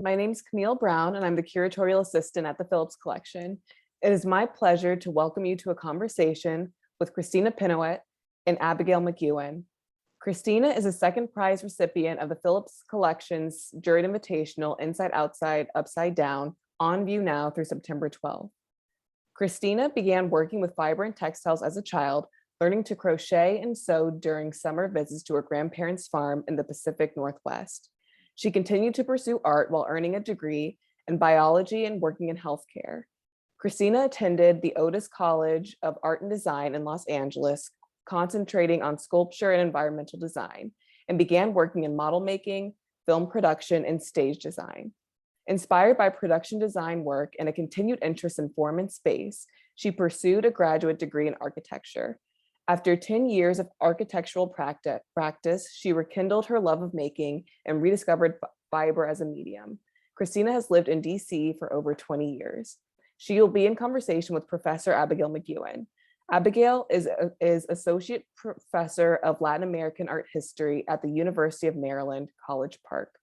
My name is Camille Brown, and I'm the curatorial assistant at the Phillips collection. It is my pleasure to welcome you to a conversation with Kristina Penhoet and Abigail McEwen. Kristina is a second prize recipient of the Phillips collection's Juried Invitational Inside Outside Upside Down on view now through September 12th. Kristina began working with fiber and textiles as a child, learning to crochet and sew during summer visits to her grandparents' farm in the Pacific Northwest. She continued to pursue art while earning a degree in biology and working in healthcare. Kristina attended the Otis College of Art and Design in Los Angeles, concentrating on sculpture and environmental design, and began working in model making, film production, and stage design. Inspired by production design work and a continued interest in form and space, she pursued a graduate degree in architecture. After 10 years of architectural practice, she rekindled her love of making and rediscovered fiber as a medium. Kristina has lived in DC for over 20 years. She will be in conversation with Professor Abigail McEwen. Abigail is Associate Professor of Latin American Art History at the University of Maryland, College Park.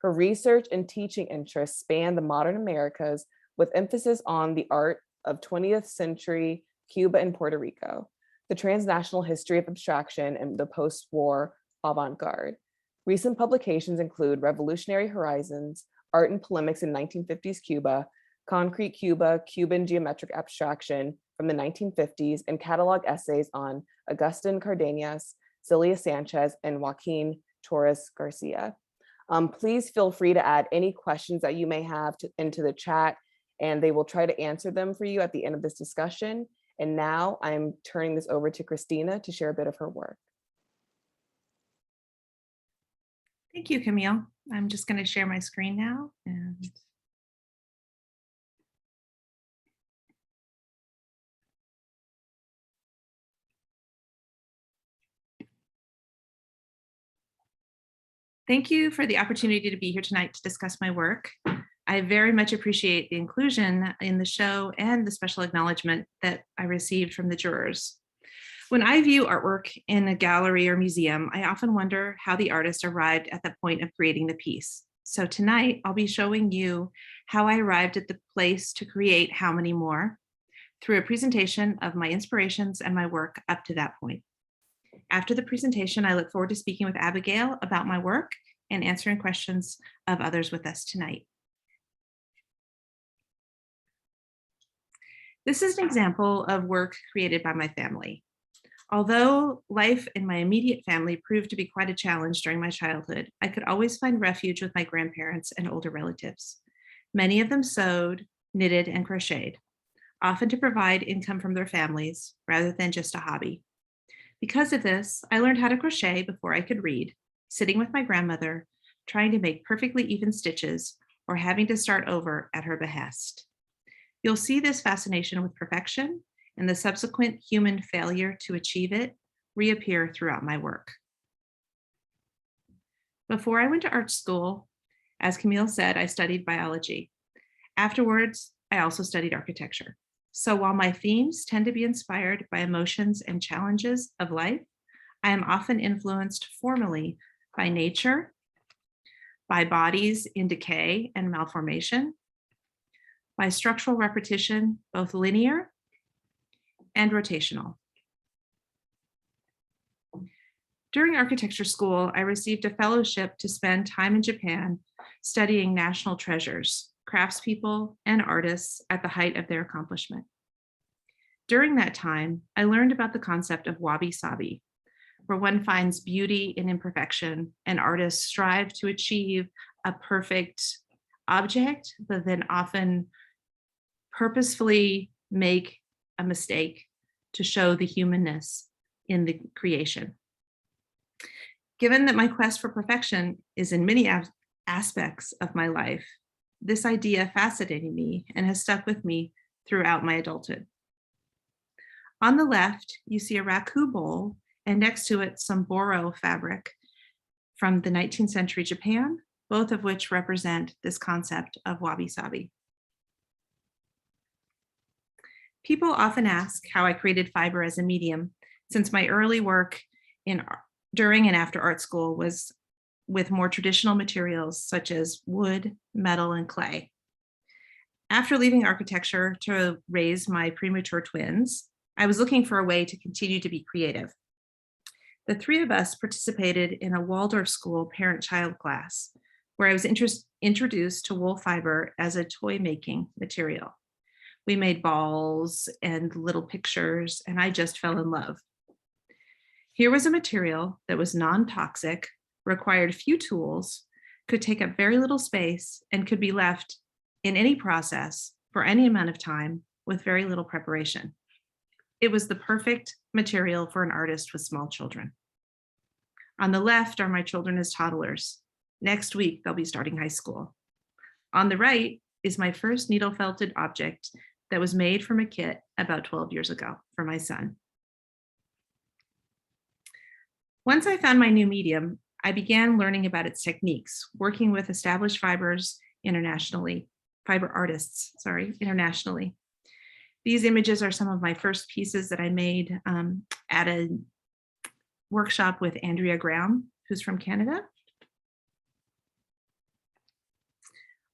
Her research and teaching interests span the modern Americas with emphasis on the art of 20th century Cuba and Puerto Rico, the transnational history of abstraction, and the post-war avant-garde. Recent publications include Revolutionary Horizons, Art and Polemics in 1950s Cuba, Concrete Cuba, Cuban Geometric Abstraction from the 1950s, and catalog essays on Agustin Cardenas, Celia Sanchez, and Joaquin Torres Garcia. Please feel free to add any questions that you may have into the chat, and they will try to answer them for you at the end of this discussion. And now I'm turning this over to Kristina to share a bit of her work. Thank you, Camille. I'm just going to share my screen now. Thank you for the opportunity to be here tonight to discuss my work. I very much appreciate the inclusion in the show and the special acknowledgement that I received from the jurors. When I view artwork in a gallery or museum, I often wonder how the artist arrived at the point of creating the piece. So tonight, I'll be showing you how I arrived at the place to create How Many More through a presentation of my inspirations and my work up to that point. After the presentation, I look forward to speaking with Abigail about my work and answering questions of others with us tonight. This is an example of work created by my family. Although life in my immediate family proved to be quite a challenge during my childhood, I could always find refuge with my grandparents and older relatives. Many of them sewed, knitted, and crocheted, often to provide income from their families rather than just a hobby. Because of this, I learned how to crochet before I could read, sitting with my grandmother, trying to make perfectly even stitches or having to start over at her behest. You'll see this fascination with perfection and the subsequent human failure to achieve it reappear throughout my work. Before I went to art school, as Camille said, I studied biology. Afterwards, I also studied architecture. So while my themes tend to be inspired by emotions and challenges of life, I am often influenced formally by nature, by bodies in decay and malformation, by structural repetition, both linear and rotational. During architecture school, I received a fellowship to spend time in Japan studying national treasures, craftspeople, and artists at the height of their accomplishment. During that time, I learned about the concept of wabi-sabi, where one finds beauty in imperfection and artists strive to achieve a perfect object, but then often purposefully make a mistake to show the humanness in the creation. Given that my quest for perfection is in many aspects of my life, this idea fascinated me and has stuck with me throughout my adulthood. On the left, you see a raku bowl, and next to it, some boro fabric from the 19th century Japan, both of which represent this concept of wabi-sabi. People often ask how I created fiber as a medium, since my early work during and after art school was with more traditional materials such as wood, metal, and clay. After leaving architecture to raise my premature twins, I was looking for a way to continue to be creative. The three of us participated in a Waldorf school parent-child class where I was introduced to wool fiber as a toy-making material. We made balls and little pictures, and I just fell in love. Here was a material that was non-toxic, required few tools, could take up very little space, and could be left in any process for any amount of time with very little preparation. It was the perfect material for an artist with small children. On the left are my children as toddlers. Next week, they'll be starting high school. On the right is my first needle felted object that was made from a kit about 12 years ago for my son. Once I found my new medium, I began learning about its techniques, working with established fiber artists internationally. These images are some of my first pieces that I made at a workshop with Andrea Graham, who's from Canada.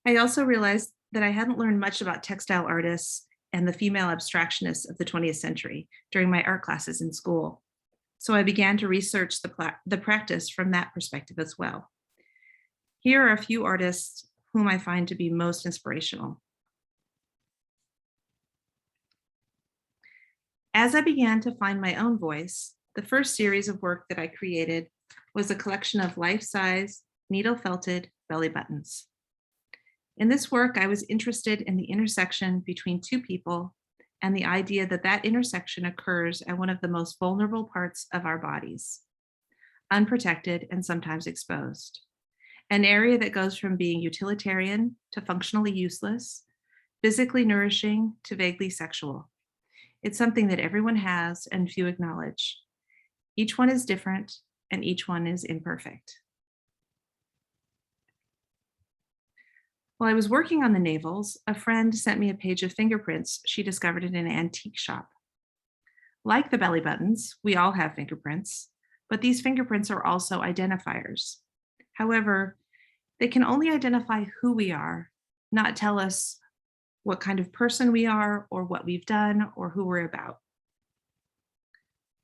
I also realized that I hadn't learned much about textile artists and the female abstractionists of the 20th century during my art classes in school. So I began to research the practice from that perspective as well. Here are a few artists whom I find to be most inspirational. As I began to find my own voice, the first series of work that I created was a collection of life-size, needle-felted belly buttons. In this work, I was interested in the intersection between two people and the idea that that intersection occurs at one of the most vulnerable parts of our bodies, unprotected and sometimes exposed. An area that goes from being utilitarian to functionally useless, physically nourishing to vaguely sexual. It's something that everyone has and few acknowledge. Each one is different and each one is imperfect. While I was working on the navels, a friend sent me a page of fingerprints she discovered in an antique shop. Like the belly buttons, we all have fingerprints, but these fingerprints are also identifiers. However, they can only identify who we are, not tell us what kind of person we are or what we've done or who we're about.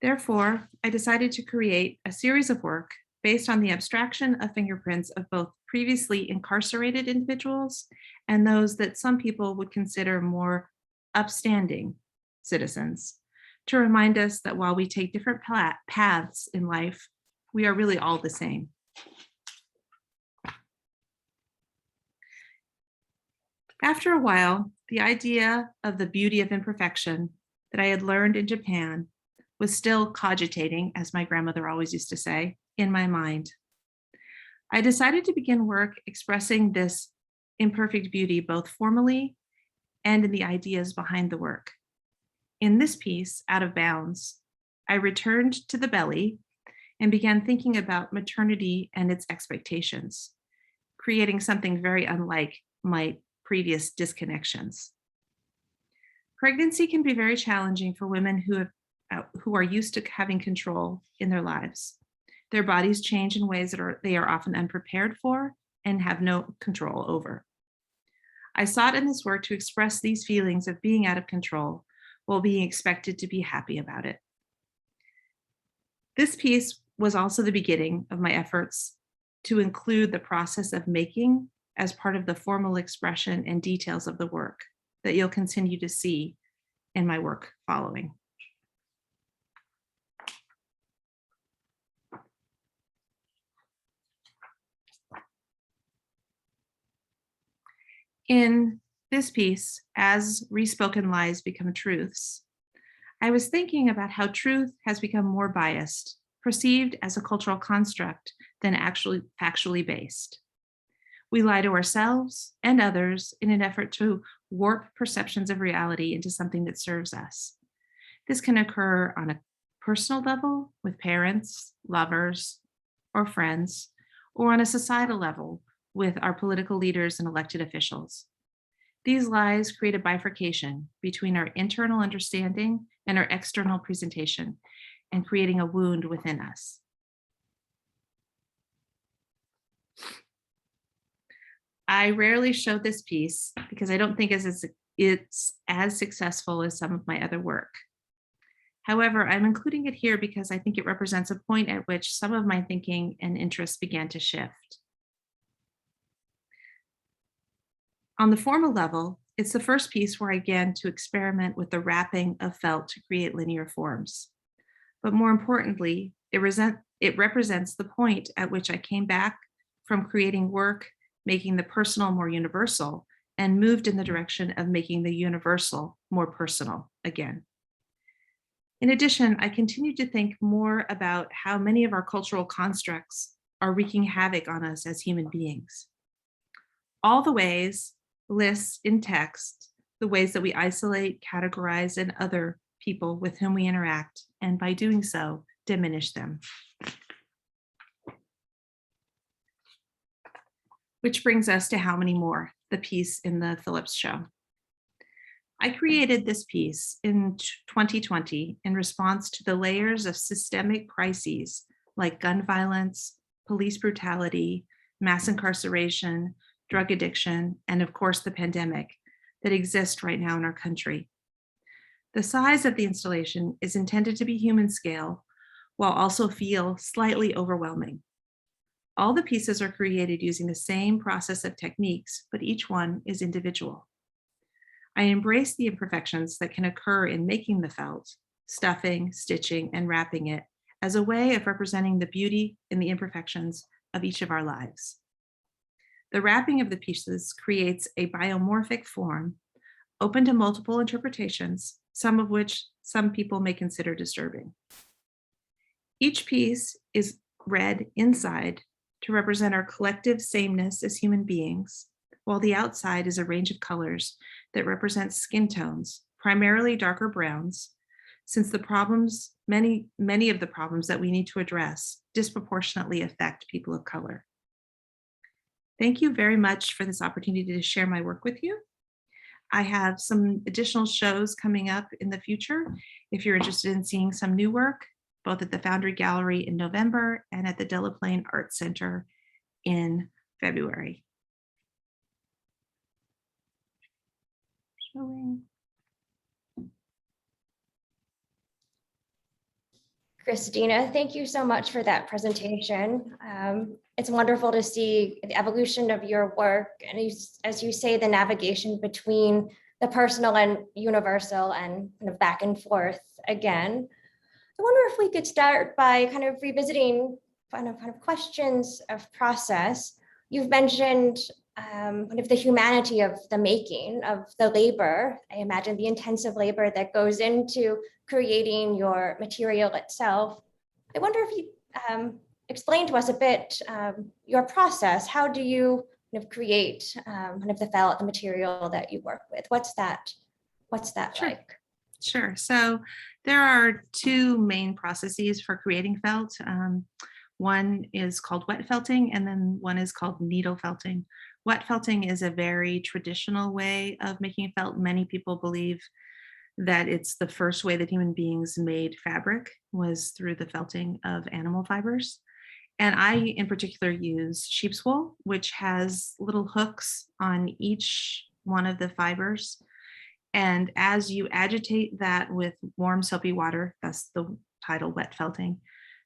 Therefore, I decided to create a series of work based on the abstraction of fingerprints of both previously incarcerated individuals and those that some people would consider more upstanding citizens, to remind us that while we take different paths in life, we are really all the same. After a while, the idea of the beauty of imperfection that I had learned in Japan was still cogitating, as my grandmother always used to say, in my mind. I decided to begin work expressing this imperfect beauty both formally and in the ideas behind the work. In this piece, Out of Bounds, I returned to the belly and began thinking about maternity and its expectations, creating something very unlike my previous disconnections. Pregnancy can be very challenging for women who are used to having control in their lives. Their bodies change in ways that they are often unprepared for and have no control over. I sought in this work to express these feelings of being out of control while being expected to be happy about it. This piece was also the beginning of my efforts to include the process of making as part of the formal expression and details of the work that you'll continue to see in my work following. In this piece, As Respoken Lies Become Truths, I was thinking about how truth has become more biased, perceived as a cultural construct than actually factually based. We lie to ourselves and others in an effort to warp perceptions of reality into something that serves us. This can occur on a personal level with parents, lovers, or friends, or on a societal level with our political leaders and elected officials. These lies create a bifurcation between our internal understanding and our external presentation, and creating a wound within us. I rarely show this piece because I don't think it's as successful as some of my other work. However, I'm including it here because I think it represents a point at which some of my thinking and interests began to shift. On the formal level, it's the first piece where I began to experiment with the wrapping of felt to create linear forms. But more importantly, it represents the point at which I came back from creating work, making the personal more universal, and moved in the direction of making the universal more personal again. In addition, I continue to think more about how many of our cultural constructs are wreaking havoc on us as human beings. All the ways lists in text the ways that we isolate, categorize, and other people with whom we interact, and by doing so, diminish them. Which brings us to How Many More, the piece in the Phillips show. I created this piece in 2020 in response to the layers of systemic crises like gun violence, police brutality, mass incarceration, drug addiction, and of course the pandemic that exist right now in our country. The size of the installation is intended to be human scale while also feel slightly overwhelming. All the pieces are created using the same process of techniques, but each one is individual. I embrace the imperfections that can occur in making the felt, stuffing, stitching, and wrapping it as a way of representing the beauty in the imperfections of each of our lives. The wrapping of the pieces creates a biomorphic form open to multiple interpretations, some of which some people may consider disturbing. Each piece is read inside to represent our collective sameness as human beings, while the outside is a range of colors that represent skin tones, primarily darker browns, since the problems, many of the problems that we need to address disproportionately affect people of color. Thank you very much for this opportunity to share my work with you. I have some additional shows coming up in the future. If you're interested in seeing some new work, both at the Foundry Gallery in November and at the Delaplane Art Center in February. Showing. Kristina, thank you so much for that presentation. It's wonderful to see the evolution of your work, and as you say, the navigation between the personal and universal and kind of back and forth again. I wonder if we could start by kind of revisiting kind of questions of process. You've mentioned kind of the humanity of the making, of the labor. I imagine the intensive labor that goes into creating your material itself. I wonder if you explain to us a bit your process. How do you kind of create kind of the felt, the material that you work with? What's that Sure. like? Sure. So there are two main processes for creating felt. One is called wet felting, and then one is called needle felting. Wet felting is a very traditional way of making felt. Many people believe that it's the first way that human beings made fabric was through the felting of animal fibers. And I, in particular, use sheep's wool, which has little hooks on each one of the fibers. And as you agitate that with warm soapy water, that's the title, wet felting,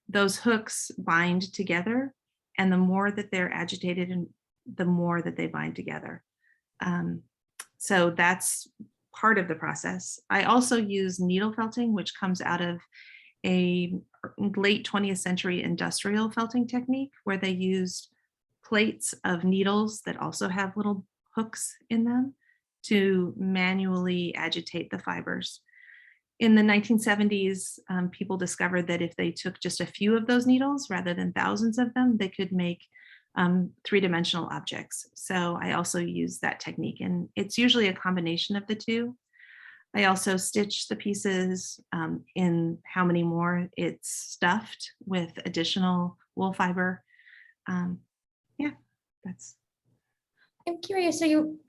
those hooks bind together. And the more that they're agitated, and the more that they bind together. So that's part of the process. I also use needle felting, which comes out of a late 20th century industrial felting technique where they used plates of needles that also have little hooks in them to manually agitate the fibers. In the 1970s, people discovered that if they took just a few of those needles rather than thousands of them, they could make three-dimensional objects. So I also use that technique, and it's usually a combination of the two. I also stitch the pieces. In How Many More, it's stuffed with additional wool fiber. Yeah, that's. I'm curious, so you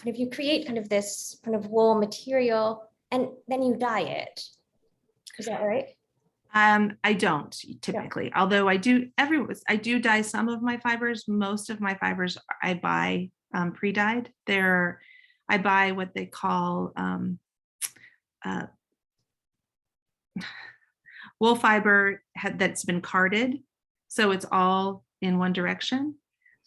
if you create kind of this kind of wool material and then you dye it, is that right? I don't typically, although I do dye some of my fibers. Most of my fibers I buy pre-dyed. I buy what they call wool fiber that's been carded, so it's all in one direction,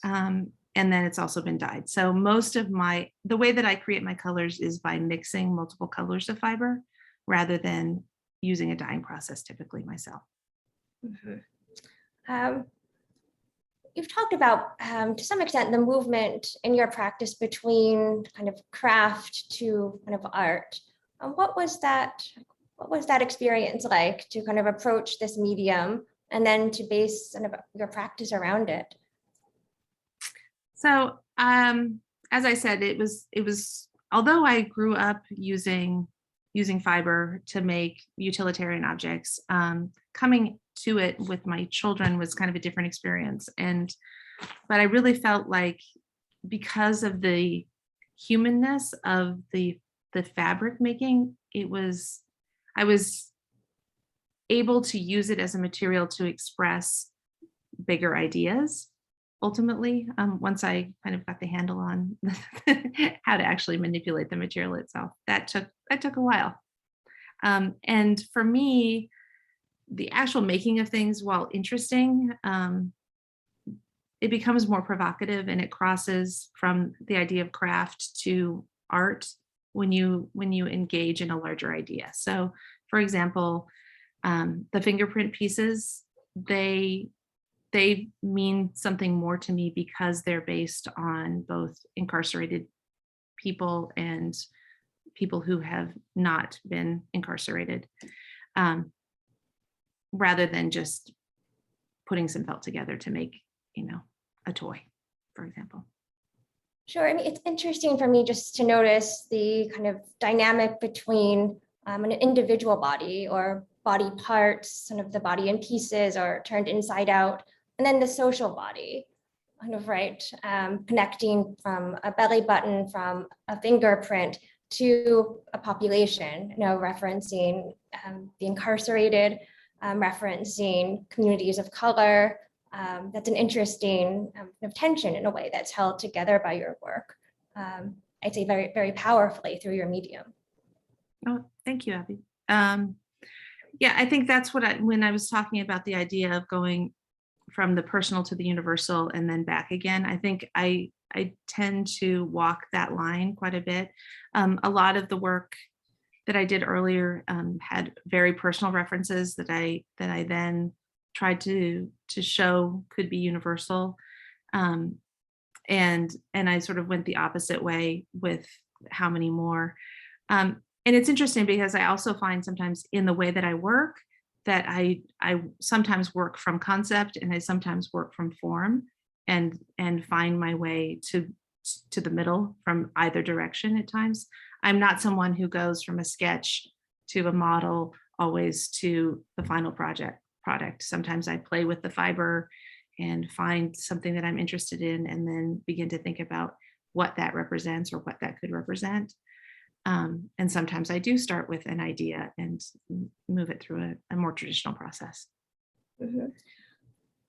and then it's also been dyed. So most of the way that I create my colors is by mixing multiple colors of fiber rather than using a dyeing process typically myself. You've talked about, to some extent, the movement in your practice between kind of craft to kind of art. What was that experience like to kind of approach this medium and then to base kind of your practice around it? So, as I said, it was although I grew up using fiber to make utilitarian objects, coming to it with my children was kind of a different experience. But I really felt like, because of the humanness of the fabric making, I was able to use it as a material to express bigger ideas. Ultimately, once I kind of got the handle on how to actually manipulate the material itself, that took a while. And for me, the actual making of things, while interesting, it becomes more provocative, and it crosses from the idea of craft to art when you engage in a larger idea. So, for example, the fingerprint pieces, they mean something more to me because they're based on both incarcerated people and people who have not been incarcerated, rather than just putting some felt together to make, a toy, for example. Sure. I mean, it's interesting for me just to notice the kind of dynamic between an individual body or body parts, kind of the body in pieces or turned inside out, and then the social body, kind of, right, connecting from a belly button, from a fingerprint to a population, referencing the incarcerated, referencing communities of color. That's an interesting tension in a way that's held together by your work. I'd say very, very powerfully through your medium. Oh, thank you, Abby. Yeah, I think that's when I was talking about the idea of going from the personal to the universal and then back again, I think I tend to walk that line quite a bit. A lot of the work that I did earlier had very personal references that I then tried to show could be universal, and I sort of went the opposite way with How Many More. And it's interesting because I also find sometimes in the way that I work that I sometimes work from concept and I sometimes work from form, and find my way to the middle from either direction at times. I'm not someone who goes from a sketch to a model always to the final product. Sometimes I play with the fiber and find something that I'm interested in and then begin to think about what that represents or what that could represent. And sometimes I do start with an idea and move it through a more traditional process. Mm-hmm.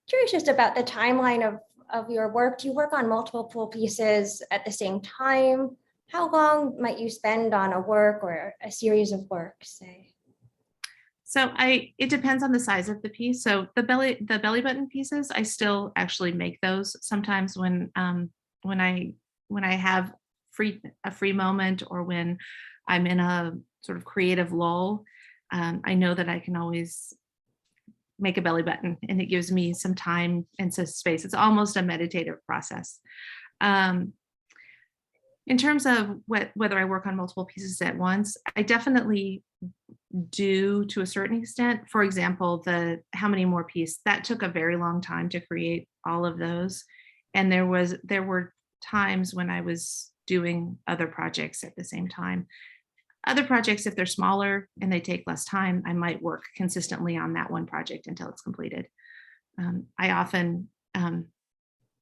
Curious just about the timeline of your work. Do you work on multiple pull pieces at the same time? How long might you spend on a work or a series of works, say? So it depends on the size of the piece. So the belly button pieces, I still actually make those sometimes when I have a free moment, or when I'm in a sort of creative lull. I know that I can always make a belly button, and it gives me some time and some space. It's almost a meditative process. In terms of whether I work on multiple pieces at once, I definitely do to a certain extent. For example, the How Many More piece, that took a very long time to create all of those. And there were times when I was doing other projects at the same time. Other projects, if they're smaller and they take less time, I might work consistently on that one project until it's completed.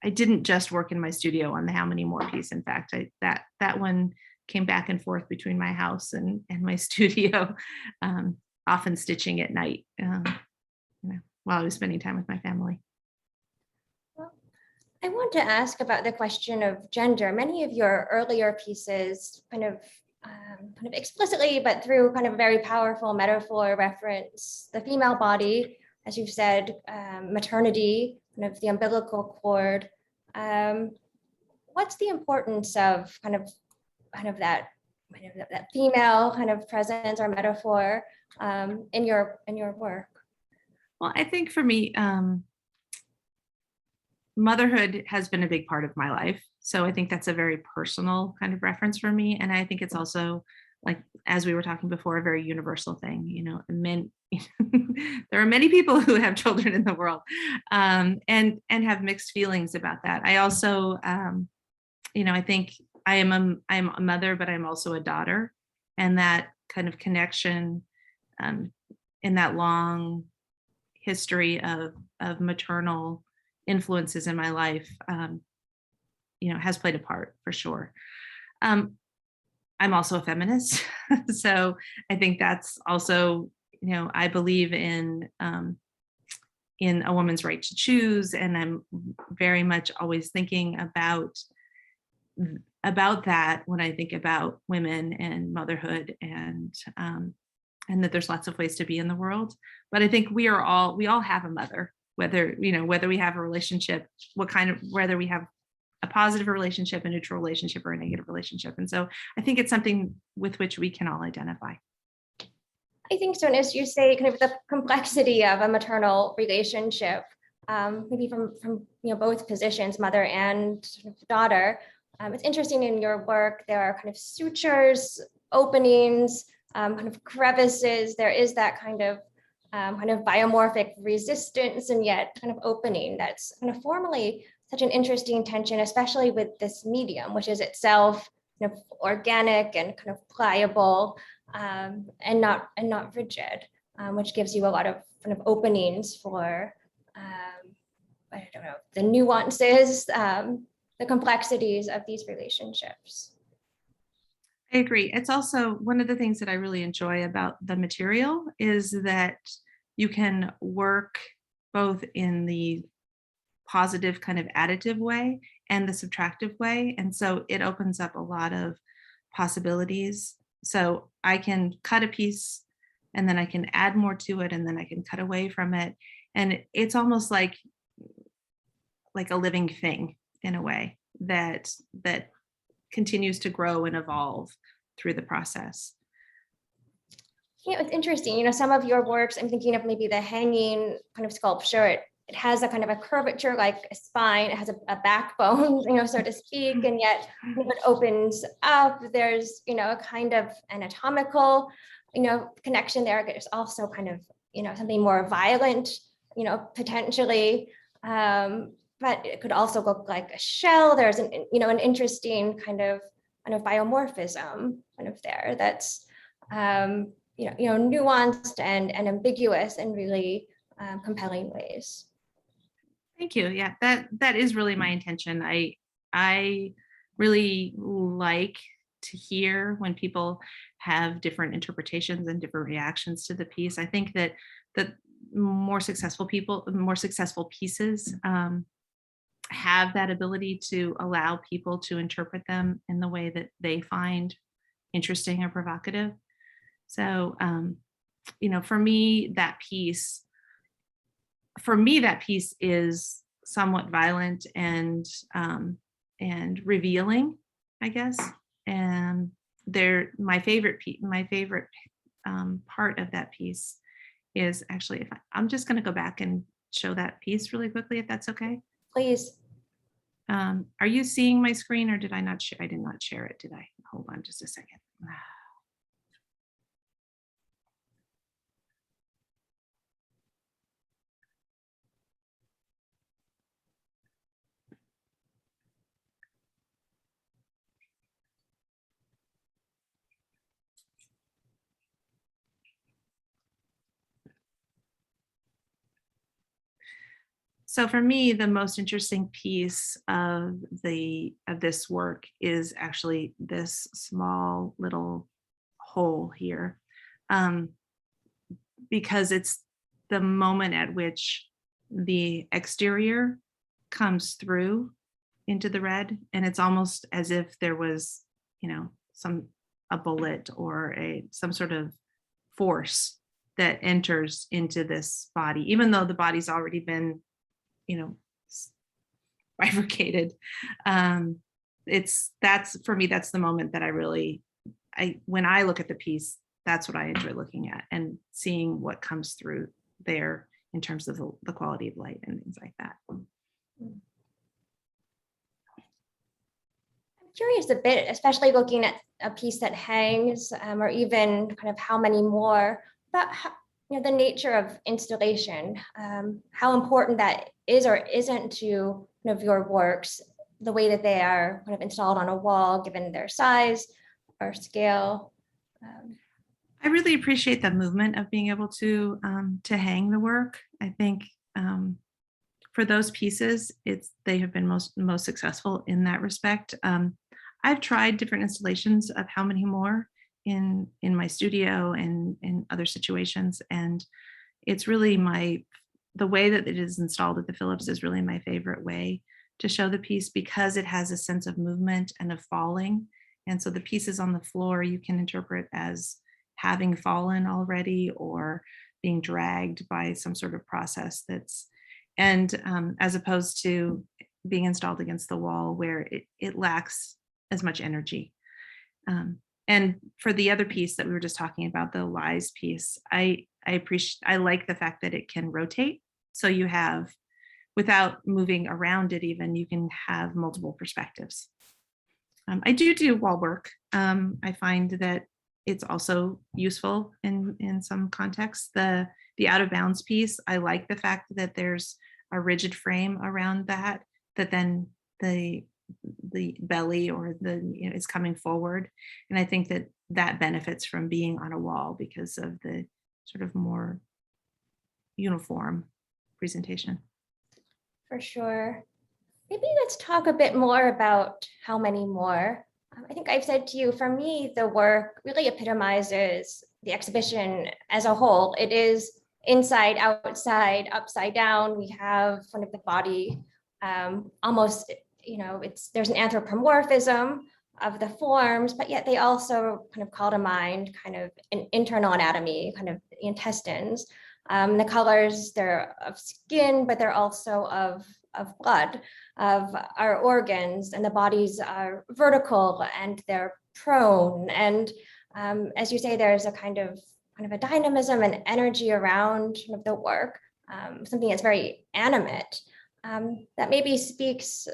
I didn't just work in my studio on the How Many More piece. In fact, that one came back and forth between my house and my studio, often stitching at night, while I was spending time with my family. Well, I want to ask about the question of gender. Many of your earlier pieces kind of explicitly, but through kind of very powerful metaphor reference the female body, as you've said, maternity, kind of the umbilical cord. What's the importance of kind of that female kind of presence or metaphor in your work? Well, I think for me, motherhood has been a big part of my life. So I think that's a very personal kind of reference for me. And I think it's also, like, as we were talking before, a very universal thing. You know, there are many people who have children in the world, and have mixed feelings about that. I also, I think I'm a mother, but I'm also a daughter, and that kind of connection in that long history of maternal influences in my life, has played a part for sure. I'm also a feminist, so I think that's also, I believe in a woman's right to choose, and I'm very much always thinking about that when I think about women and motherhood, and that there's lots of ways to be in the world. But I think we all have a mother, whether we have a relationship, whether we have a positive relationship, a neutral relationship, or a negative relationship. And so I think it's something with which we can all identify. I think so. And as you say, kind of the complexity of a maternal relationship, maybe from both positions, mother and sort of daughter. It's interesting in your work, there are kind of sutures, openings, kind of crevices. There is that kind of biomorphic resistance and yet kind of opening. That's kind of formally such an interesting tension, especially with this medium, which is itself kind of organic and kind of pliable, and not rigid, which gives you a lot of kind of openings for I don't know, the nuances, the complexities of these relationships. I agree. It's also one of the things that I really enjoy about the material is that you can work both in the positive kind of additive way and the subtractive way. And so it opens up a lot of possibilities. So I can cut a piece and then I can add more to it, and then I can cut away from it. And it's almost like a living thing in a way that continues to grow and evolve through the process. It's interesting. Some of your works, I'm thinking of maybe the hanging kind of sculpture. It has a kind of a curvature, like a spine. It has a backbone, so to speak, and yet when it opens up, there's, a kind of anatomical, connection there. There's also kind of, something more violent, potentially. But it could also look like a shell. There's an interesting kind of biomorphism kind of there that's nuanced and ambiguous in really compelling ways. Thank you. Yeah, that is really my intention. I really like to hear when people have different interpretations and different reactions to the piece. I think that more successful pieces have that ability to allow people to interpret them in the way that they find interesting or provocative. So, for me, that piece is somewhat violent and revealing, I guess. And my favorite part of that piece is actually, I'm just going to go back and show that piece really quickly, if that's okay. Please. Are you seeing my screen, or did I not share? I did not share it, did I? Hold on just a second. So for me, the most interesting piece of this work is actually this small little hole here, because it's the moment at which the exterior comes through into the red, and it's almost as if there was, a bullet or some sort of force that enters into this body, even though the body's already been, bifurcated. That's for me, that's the moment that when I look at the piece, that's what I enjoy looking at and seeing what comes through there in terms of the quality of light and things like that. I'm curious a bit, especially looking at a piece that hangs, or even kind of how many more, about how, the nature of installation, how important that is or isn't to your works, the way that they are kind of installed on a wall, given their size or scale. I really appreciate the movement of being able to hang the work. I think for those pieces, they have been most successful in that respect. I've tried different installations of how many more in my studio and in other situations, and it's really the way that it is installed at the Phillips is really my favorite way to show the piece, because it has a sense of movement and of falling. And so the pieces on the floor you can interpret as having fallen already or being dragged by some sort of process as opposed to being installed against the wall where it lacks as much energy. And for the other piece that we were just talking about, the lies piece, I like the fact that it can rotate. So you have, without moving around it even, you can have multiple perspectives. I do wall work. I find that it's also useful in some contexts. The out of bounds piece, I like the fact that there's a rigid frame around that then the belly or is coming forward. And I think that benefits from being on a wall because of the sort of more uniform presentation. For sure. Maybe let's talk a bit more about how many more. I think I've said to you, for me, the work really epitomizes the exhibition as a whole. It is inside, outside, upside down. We have one of the body almost, there's an anthropomorphism of the forms, but yet they also kind of call to mind kind of an internal anatomy, kind of the intestines. The colors, they're of skin, but they're also of blood, of our organs, and the bodies are vertical and they're prone. And as you say, there's a kind of a dynamism and energy around the work, something that's very animate, that maybe speaks,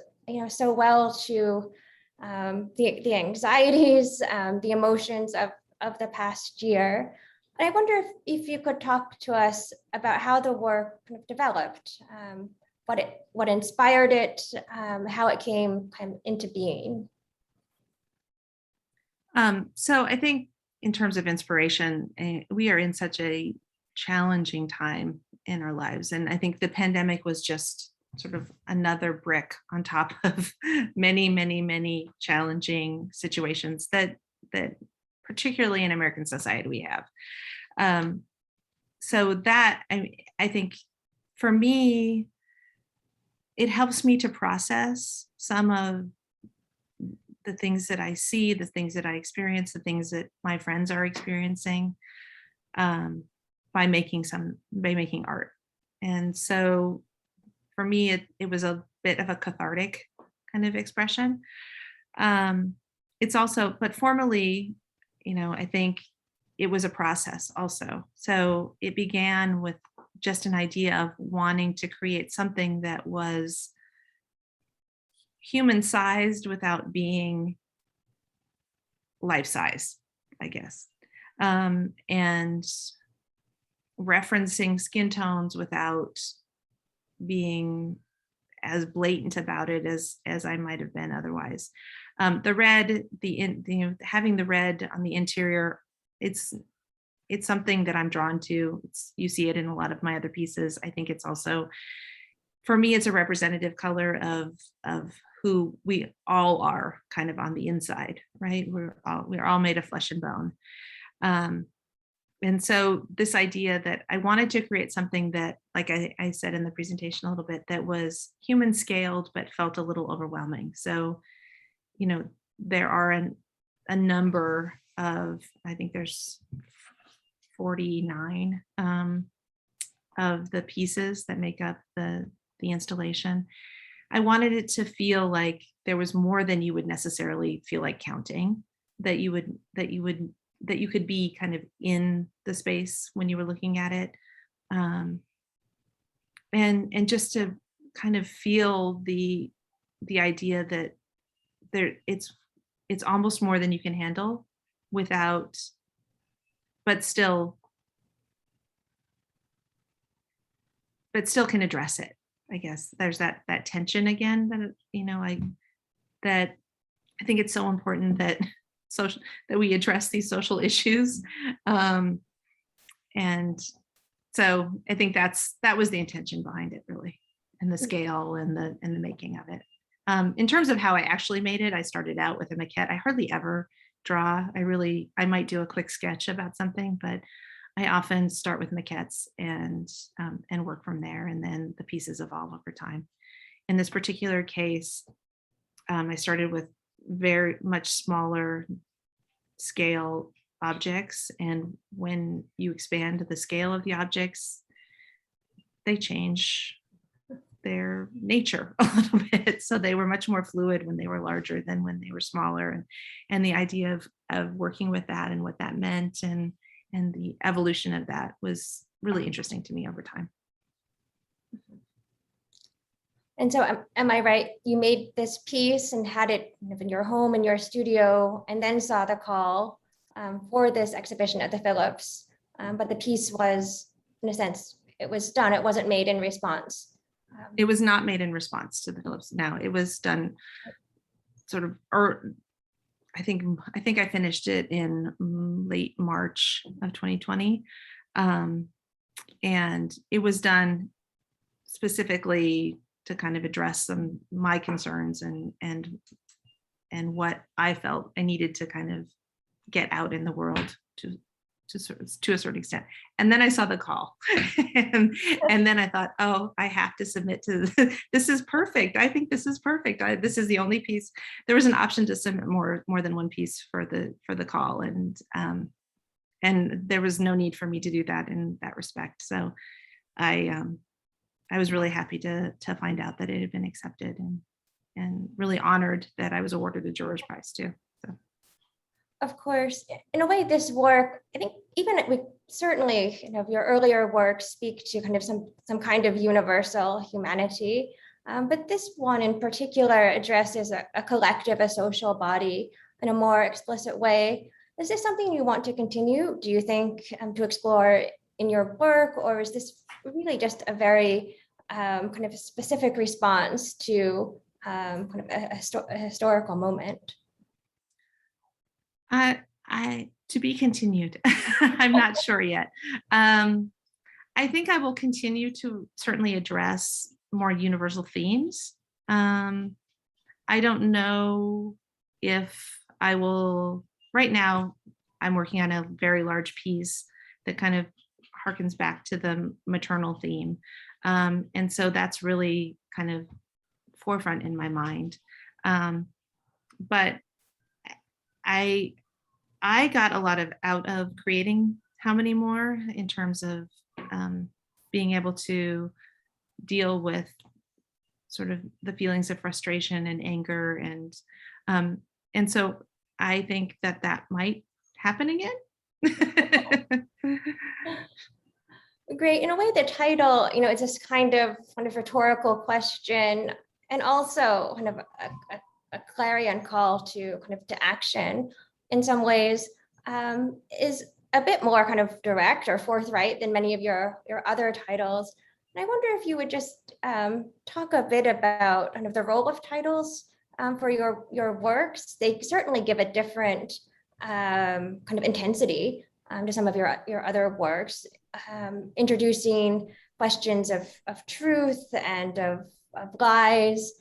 so well to the anxieties, the emotions of the past year. And I wonder if you could talk to us about how the work kind of developed, what inspired it, how it came kind of into being. So I think in terms of inspiration, we are in such a challenging time in our lives. And I think the pandemic was just sort of another brick on top of many, many, many challenging situations that particularly in American society we have. So that, I think for me, it helps me to process some of the things that I see, the things that I experience, the things that my friends are experiencing, by making art. And so for me, it was a bit of a cathartic kind of expression. It's also, but formally, I think it was a process also. So it began with just an idea of wanting to create something that was human sized without being life size, I guess. And referencing skin tones without being as blatant about it as I might have been otherwise. The red, having the red on the interior, it's something that I'm drawn to. You see it in a lot of my other pieces. I think it's also, for me, it's a representative color of who we all are kind of on the inside, right? We're all made of flesh and bone. and so this idea that I wanted to create something that, like I said in the presentation a little bit, that was human scaled, but felt a little overwhelming. So, there are a number of, I think there's 49 of the pieces that make up the installation. I wanted it to feel like there was more than you would necessarily feel like counting, that you could be kind of in the space when you were looking at it, and just to kind of feel the idea that it's almost more than you can handle without, but still can address it. I guess there's that tension again that I think it's so important that we address these social issues. And so I think that was the intention behind it, really, and the scale and the making of it. In terms of how I actually made it, I started out with a maquette. I hardly ever draw. I might do a quick sketch about something, but I often start with maquettes and work from there, and then the pieces evolve over time. In this particular case, I started with very much smaller scale objects, and when you expand the scale of the objects, they change their nature a little bit. So they were much more fluid when they were larger than when they were smaller, and the idea of working with that and what that meant and the evolution of that was really interesting to me over time. And so am I right? You made this piece and had it in your home, in your studio, and then saw the call for this exhibition at the Phillips. But the piece was, in a sense, it was done. It wasn't made in response. It was not made in response to the Phillips. No, it was done sort of, or I think I finished it in late March of 2020. And it was done specifically to kind of address my concerns and what I felt I needed to kind of get out in the world to a certain extent. And then I saw the call and then I thought, oh, I have to submit to this is perfect. I think this is perfect. This is the only piece. There was an option to submit more than one piece for the call. And there was no need for me to do that in that respect. So I was really happy to find out that it had been accepted, and really honored that I was awarded a juror's prize too. So. Of course, in a way, this work, I think even certainly, your earlier work speak to kind of some kind of universal humanity. But this one in particular addresses a collective, a social body in a more explicit way. Is this something you want to continue, do you think, to explore in your work, or is this really just a very kind of specific response to kind of a historical moment? To be continued. I'm not sure yet. I think I will continue to certainly address more universal themes. I don't know if I will. Right now, I'm working on a very large piece that kind of harkens back to the maternal theme. And so that's really kind of forefront in my mind. But I got a lot out of creating How Many More in terms of being able to deal with sort of the feelings of frustration and anger, and so I think that might happen again. Great. In a way, the title, it's this kind of rhetorical question, and also kind of a clarion call to action in some ways, is a bit more kind of direct or forthright than many of your other titles. And I wonder if you would just talk a bit about kind of the role of titles for your works. They certainly give a different kind of intensity to some of your other works, introducing questions of truth and of lies,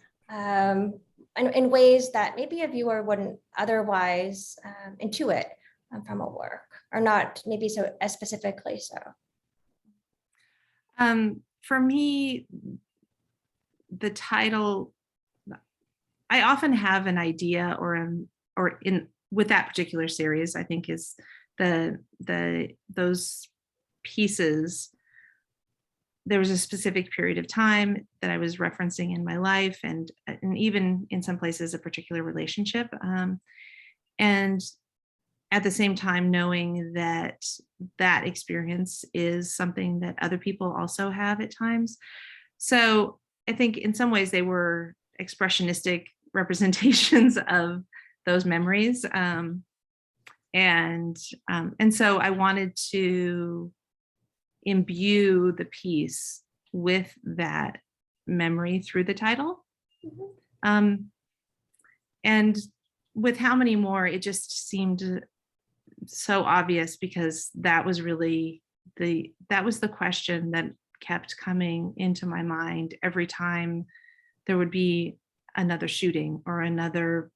in ways that maybe a viewer wouldn't otherwise intuit. from a work, or not maybe so as specifically so? For me, the title, I often have an idea or in with that particular series, I think is those pieces. There was a specific period of time that I was referencing in my life, and even in some places a particular relationship. And at the same time, knowing that that experience is something that other people also have at times. So I think in some ways they were expressionistic representations of those memories. And so I wanted to imbue the piece with that memory through the title. And with how many more, it just seemed so obvious, because that was really the question that kept coming into my mind every time there would be another shooting or another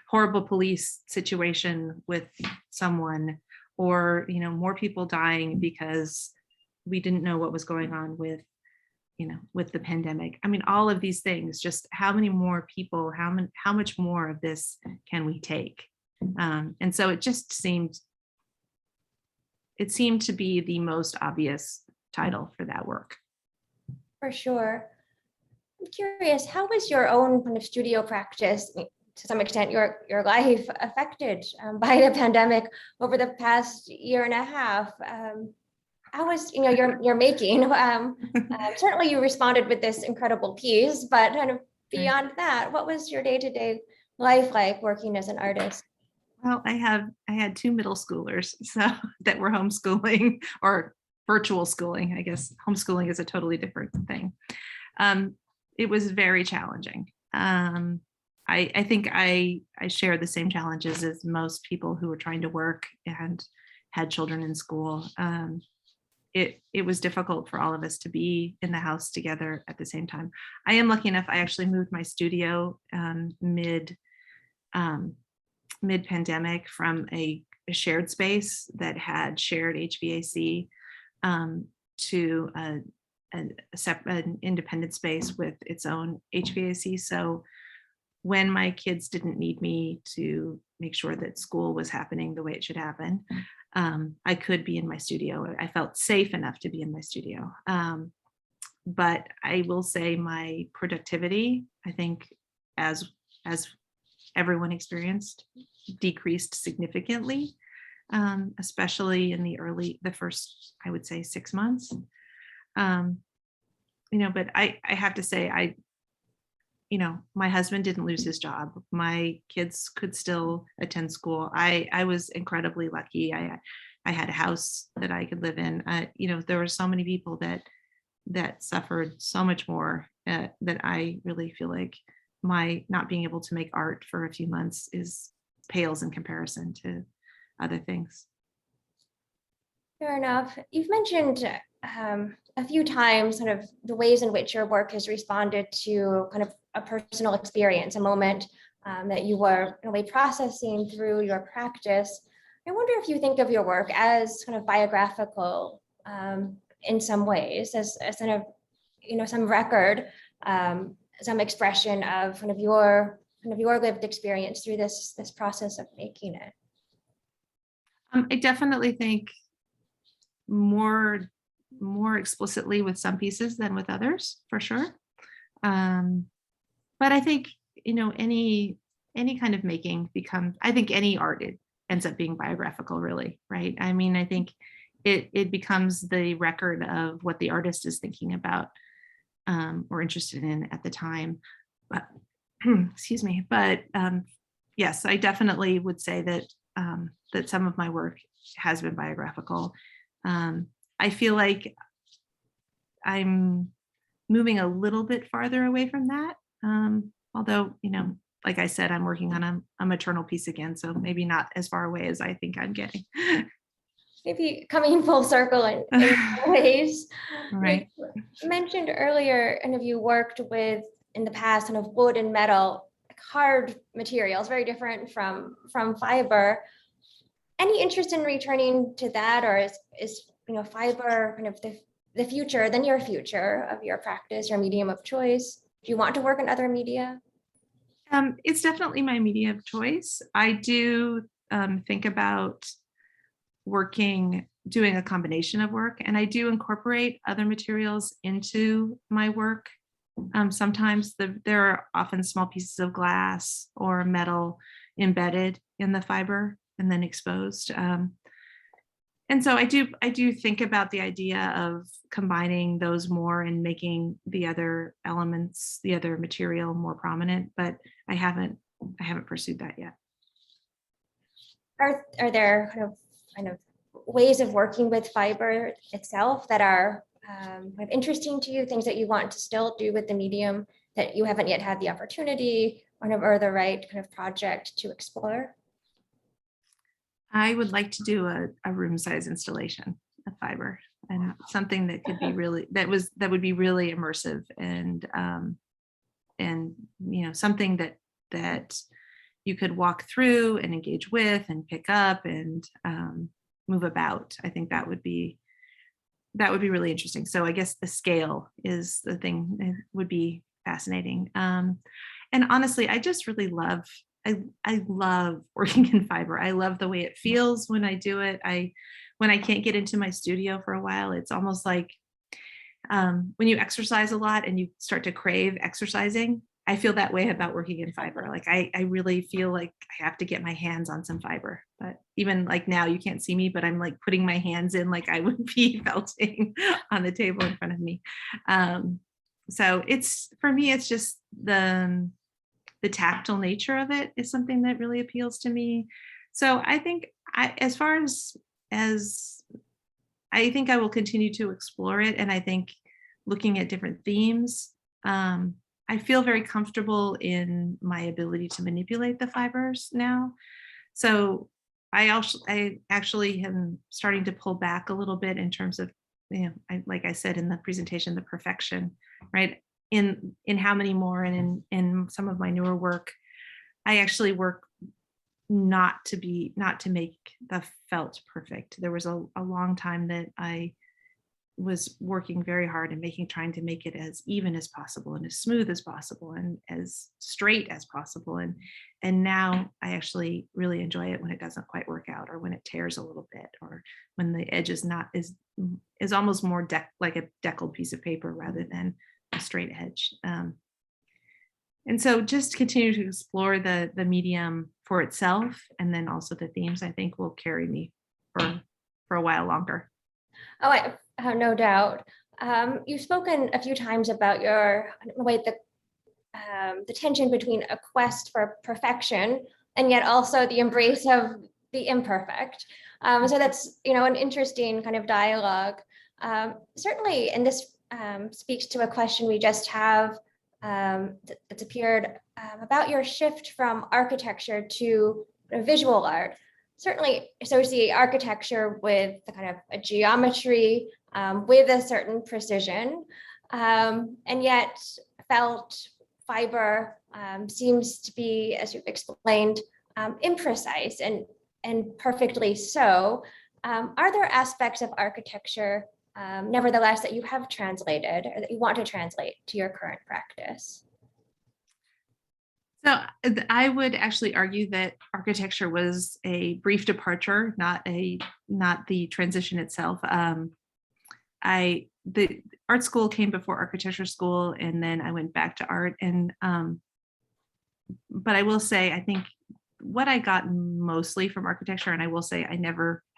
horrible police situation with someone, or more people dying because we didn't know what was going on with the pandemic. I mean, all of these things, just how many more people, how much more of this can we take? And so it just seemed to be the most obvious title for that work. For sure. I'm curious, how was your own kind of studio practice, to some extent, your life affected by the pandemic over the past year and a half? How was your making? Certainly, you responded with this incredible piece, but kind of beyond that, what was your day-to-day life like working as an artist? Well, I had two middle schoolers, so that were homeschooling or virtual schooling. I guess homeschooling is a totally different thing. It was very challenging. I think I share the same challenges as most people who were trying to work and had children in school. It was difficult for all of us to be in the house together at the same time. I am lucky enough, I actually moved my studio mid-pandemic from a shared space that had shared HVAC to an independent space with its own HVAC. So when my kids didn't need me to make sure that school was happening the way it should happen, I could be in my studio. I felt safe enough to be in my studio. But I will say my productivity, I think, as everyone experienced, decreased significantly, especially in the first, I would say, 6 months. But I have to say, my husband didn't lose his job. My kids could still attend school. I was incredibly lucky. I had a house that I could live in. There were so many people that suffered so much more, that I really feel like my not being able to make art for a few months pales in comparison to other things. Fair enough. You've mentioned a few times kind of the ways in which your work has responded to kind of a personal experience, a moment that you were in a way processing through your practice. I wonder if you think of your work as kind of biographical in some ways, as kind of some record, some expression of kind of your lived experience through this process of making it. I definitely think more explicitly with some pieces than with others, for sure. But I think any kind of making I think any art, it ends up being biographical, really, right? I mean, I think it becomes the record of what the artist is thinking about or interested in at the time. But excuse me. But yes, I definitely would say that that some of my work has been biographical. I feel like I'm moving a little bit farther away from that. Although, like I said, I'm working on a maternal piece again, so maybe not as far away as I think I'm getting. Maybe coming full circle in ways. Right. You mentioned earlier, and if you worked with in the past kind of wood and metal hard materials, very different from fiber. Any interest in returning to that, or is fiber kind of the future, the near future of your practice, your medium of choice? Do you want to work in other media? It's definitely my media of choice. I do think about doing a combination of work, and I do incorporate other materials into my work. Sometimes there are often small pieces of glass or metal embedded in the fiber and then exposed. And so I do think about the idea of combining those more and making the other elements, the other material more prominent, but I haven't pursued that yet. Are there kind of ways of working with fiber itself that are kind of interesting to you, things that you want to still do with the medium that you haven't yet had the opportunity or the right kind of project to explore? I would like to do a room size installation of fiber, and something that could be really, that would be really immersive, and something that you could walk through and engage with and pick up and move about. I think that would be really interesting. So I guess the scale is the thing that would be fascinating. And honestly, I just really love, I love working in fiber. I love the way it feels when I do it. When I can't get into my studio for a while, it's almost like when you exercise a lot and you start to crave exercising. I feel that way about working in fiber. Like I really feel like I have to get my hands on some fiber. But even like now, you can't see me, but I'm like putting my hands in like I would be felting on the table in front of me. So for me, it's just the tactile nature of it is something that really appeals to me. So I think as far as I think I will continue to explore it. And I think looking at different themes, I feel very comfortable in my ability to manipulate the fibers now. So I actually am starting to pull back a little bit in terms of, like I said in the presentation, the perfection, right? In how many more, and in some of my newer work, I actually work not to make the felt perfect. There was a long time that I was working very hard and trying to make it as even as possible and as smooth as possible and as straight as possible. And now I actually really enjoy it when it doesn't quite work out, or when it tears a little bit, or when the edge is almost more like a deckled piece of paper rather than a straight edge. And so just continue to explore the medium for itself, and then also the themes, I think, will carry me for a while longer. Oh, I have no doubt. You've spoken a few times about the tension between a quest for perfection and yet also the embrace of the imperfect. So that's an interesting kind of dialogue. Certainly, and this speaks to a question we just have that's appeared about your shift from architecture to visual art. Certainly associate architecture with the kind of a geometry with a certain precision, and yet felt fiber seems to be, as you've explained, imprecise and perfectly so. Are there aspects of architecture, nevertheless, that you have translated or that you want to translate to your current practice? So I would actually argue that architecture was a brief departure, not the transition itself. The art school came before architecture school, and then I went back to art. And but I will say, I think what I got mostly from architecture, and I will say I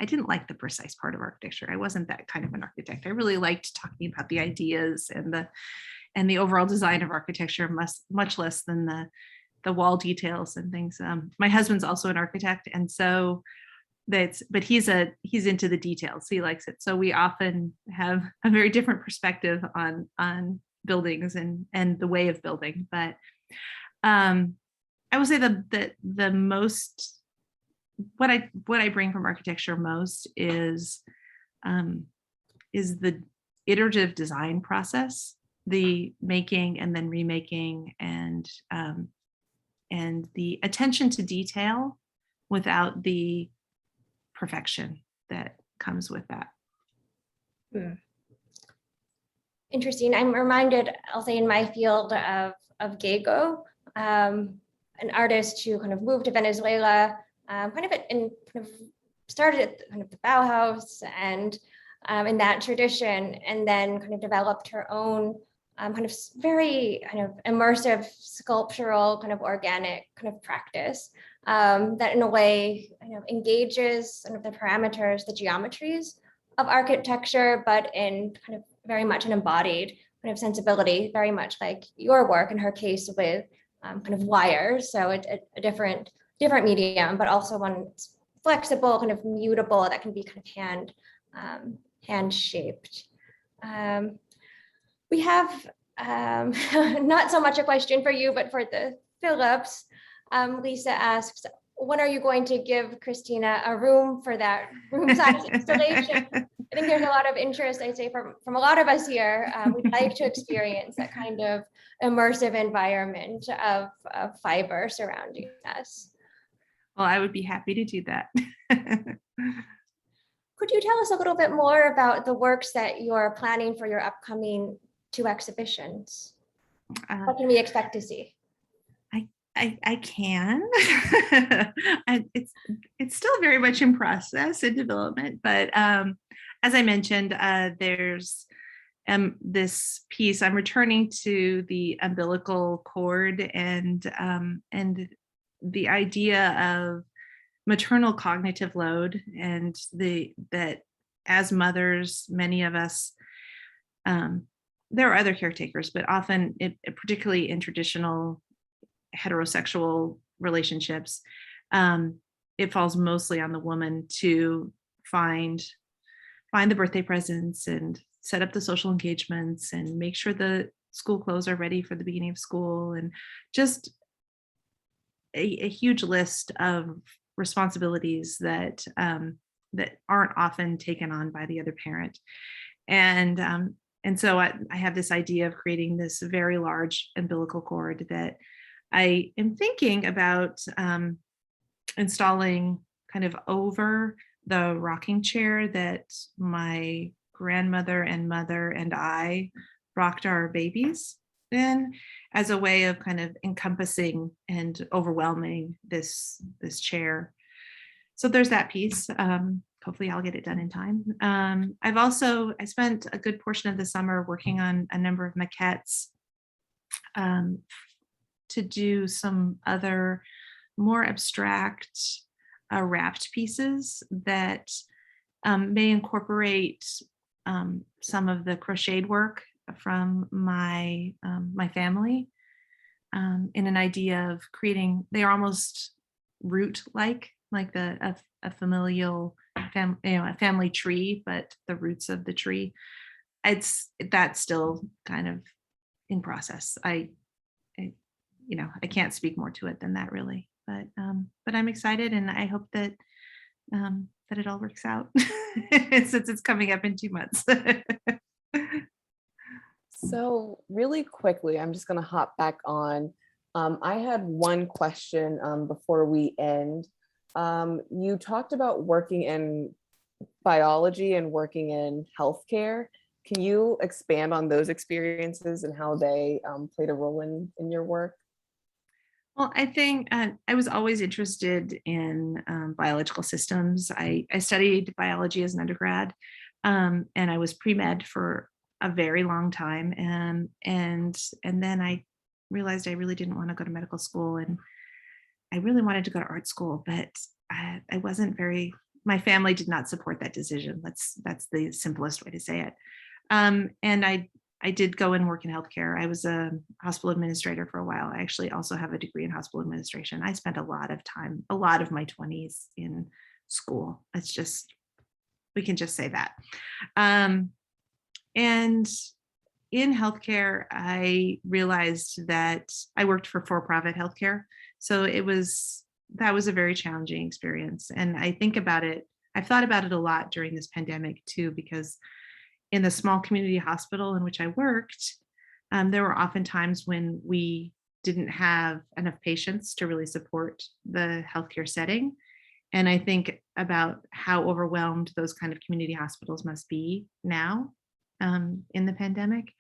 didn't like the precise part of architecture. I wasn't that kind of an architect. I really liked talking about the ideas and the overall design of architecture, much less than the wall details and things. My husband's also an architect, and so but he's into the details. He likes it. So we often have a very different perspective on buildings and the way of building. But I would say the most, what I bring from architecture most is the iterative design process, the making and then remaking and the attention to detail without the perfection that comes with that. Interesting. I'm reminded, I'll say, in my field of Gego, an artist who kind of moved to Venezuela, started at kind of the Bauhaus and in that tradition, and then kind of developed her own kind of very kind of immersive, sculptural, kind of organic kind of practice that in a way kind of engages kind of the parameters, the geometries of architecture, but in kind of very much an embodied kind of sensibility, very much like your work in her case with kind of wires. So a different medium, but also one that's flexible, kind of mutable, that can be kind of hand shaped. We have not so much a question for you, but for the Phillips. Lisa asks, when are you going to give Kristina a room for that room size installation? I think there's a lot of interest, I'd say, from a lot of us here. We'd like to experience that kind of immersive environment of fiber surrounding us. Well, I would be happy to do that. Could you tell us a little bit more about the works that you're planning for your upcoming 2 exhibitions? What can we expect to see? I can. It's still very much in process and development, but as I mentioned, there's this piece. I'm returning to the umbilical cord and the idea of maternal cognitive load, and that as mothers, many of us, there are other caretakers, but often, particularly in traditional heterosexual relationships, it falls mostly on the woman to find the birthday presents and set up the social engagements and make sure the school clothes are ready for the beginning of school, and just a huge list of responsibilities that aren't often taken on by the other parent. And so I have this idea of creating this very large umbilical cord that I am thinking about installing kind of over the rocking chair that my grandmother and mother and I rocked our babies in, as a way of kind of encompassing and overwhelming this chair. So there's that piece. Hopefully I'll get it done in time. I spent a good portion of the summer working on a number of maquettes to do some other more abstract wrapped pieces that may incorporate some of the crocheted work from my family, in an idea of creating. They are almost root-like, like a familial a family tree, but the roots of the tree. That's still kind of in process. I can't speak more to it than that, really, but I'm excited, and I hope that it all works out since it's coming up in 2 months. So really quickly, I'm just going to hop back on. I had one question before we end. You talked about working in biology and working in healthcare. Can you expand on those experiences and how they played a role in your work? Well, I think I was always interested in biological systems. I studied biology as an undergrad, and I was pre-med for a very long time. And then I realized I really didn't want to go to medical school, and I really wanted to go to art school, but I wasn't my family did not support that decision. That's the simplest way to say it. And I did go and work in healthcare. I was a hospital administrator for a while. I actually also have a degree in hospital administration. I spent a lot of my 20s in school. We can just say that. And in healthcare, I realized that I worked for-profit healthcare. So that was a very challenging experience. And I've thought about it a lot during this pandemic too, because in the small community hospital in which I worked, there were often times when we didn't have enough patients to really support the healthcare setting. And I think about how overwhelmed those kind of community hospitals must be now in the pandemic.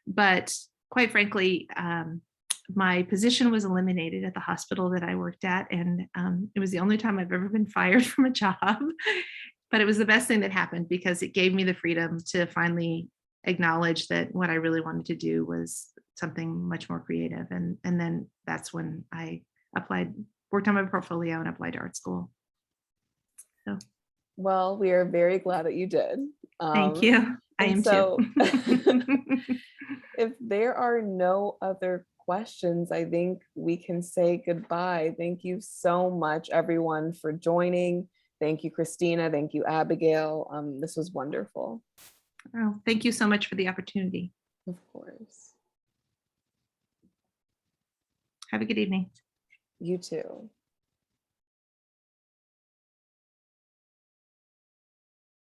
But quite frankly, my position was eliminated at the hospital that I worked at. And it was the only time I've ever been fired from a job. But it was the best thing that happened because it gave me the freedom to finally acknowledge that what I really wanted to do was something much more creative. And then that's when I worked on my portfolio and applied to art school. So, Well, we are very glad that you did. thank you. I am so too. if there are no other questions, I think we can say goodbye. Thank you so much, everyone, for joining. Thank you, Kristina. Thank you, Abigail. This was wonderful. Oh, thank you so much for the opportunity. Of course. Have a good evening. You too.